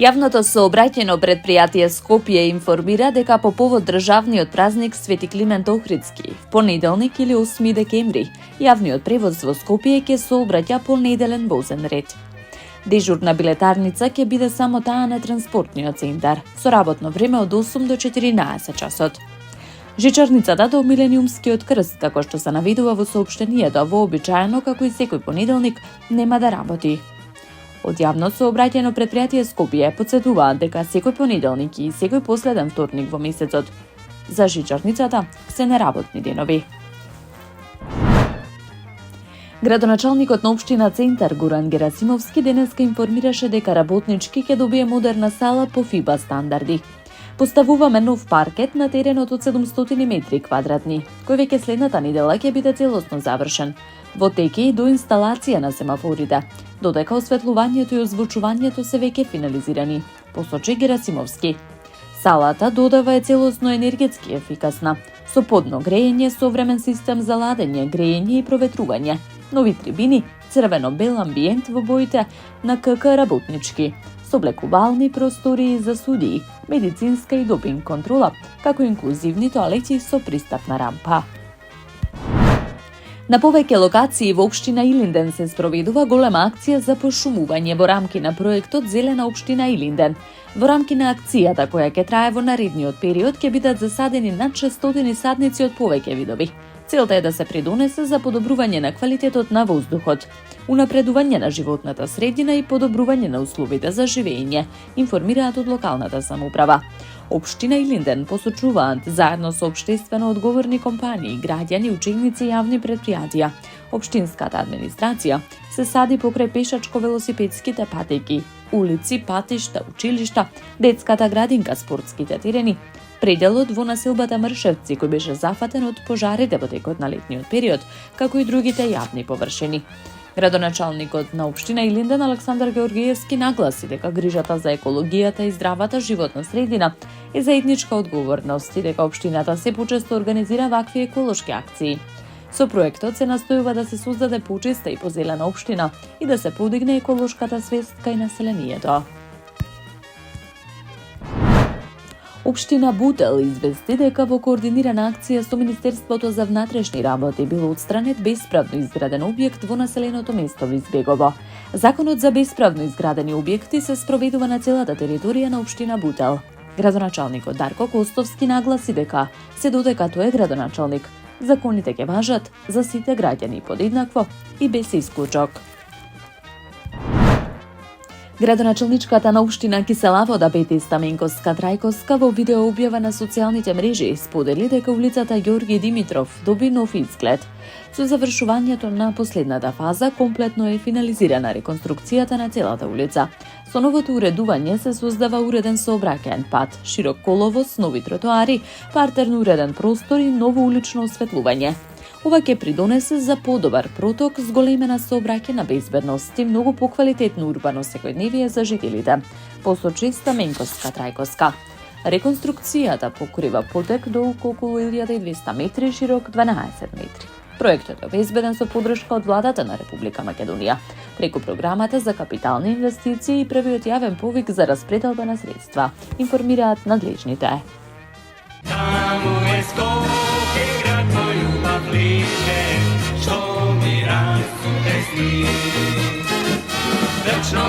Јавното сообраќајно претпријатие Скопје информира дека по повод државниот празник Свети Климент Охридски, в понеделник или 8 декември, јавниот превоз во Скопје ќе сообраќа по неделен возен ред. Дежурна билетарница ќе биде само таа на транспортниот центар, со работно време од 8 до 14 часот. Жичарницата до Милениумскиот крст, како што се наведува во соопштенијето, вообичаено како и секој понеделник, нема да работи. Од јавно сообраќајно претпријатие Скопје потсетуваат дека секој понеделник и секој последен вторник во месецот за жичарницата се неработни денови. Градоначалникот на општина Центар Горан Герасимовски денеска информираше дека работнички ќе добие модерна сала по ФИБА стандарди. Поставуваме нов паркет на теренот од 700 метри квадратни, кој веќе следната недела ќе биде целосно завршен. Во теке и до инсталација на семафорите, додека осветлувањето и озвучувањето се веќе финализирани, посочи Герасимовски. Салата додава е целосно енергетски ефикасна, со подно грејење, современ систем за ладење, грејење и проветрување, нови трибини, црвено-бел амбиент во боите на КК работнички, со облекувални простории за судии, медицинска и допинг контрола, како инклузивни тоалети со пристапна рампа. На повеќе локации во општина Илинден се спроведува голема акција за пошумување во рамки на проектот Зелена општина Илинден. Во рамки на акцијата, која ќе трае во наредниот период, ќе бидат засадени над 600 садници од повеќе видови. Целта е да се придонесе за подобрување на квалитетот на воздухот, унапредување на животната средина и подобрување на условите за живење, информираат од локалната самоуправа. Општина Илинден посочуваат заедно со општествено одговорни компании, граѓани, ученици и јавни претпријатија. Општинската администрација се сади покрај пешачко-велосипедските патеки, улици, патишта, училишта, детската градинка, спортските терени, пределот во населбата Мршевци, кој беше зафатен од пожарите во текот на летниот период, како и другите јавни површини. Градоначалникот на општина Илинден Александар Георгиевски нагласи дека грижата за екологијата и здравата животна средина е заедничка одговорност и дека општината се почесто организира вакви еколошки акции. Со проектот се настојува да се создаде почиста и позелена општина и да се подигне еколошката свест кај населението. Општина Бутел извести дека во координирана акција со Министерството за внатрешни работи бил отстранет бесправно изграден објект во населеното место Визбегово. Законот за бесправно изградени објекти се спроведува на целата територија на општина Бутел. Градоначалникот Дарко Костовски нагласи дека, се додека тој е градоначалник, законите ќе важат за сите граѓани подеднакво и без исклучок. Градоначалничката на општина Кисела Вода Пети Стаменковска Трајковска во видео објава на социјалните мрежи сподели дека улицата Ѓорги Димитров доби нов изглед. Со завршувањето на последната фаза комплетно е финализирана реконструкцијата на целата улица. Со новото уредување се создава уреден сообраќаен пат, широк коловоз, нови тротоари, партерно уреден простор и ново улично осветлување. Ова ќе придонесе за подобар проток, зголемена сообраќајна безбедност и многу поквалитетно урбано секојдневие за жителите, посочи Стаменковска Трајковска. Реконструкцијата покрива потек до околу 1200 метри, широк 12 метри. Проектот е обезбеден со поддршка од владата на Република Македонија, преку програмата за капитални инвестиции и првиот јавен повик за распределба на средства, информираат надлежните. Што ми расу тесни, вечно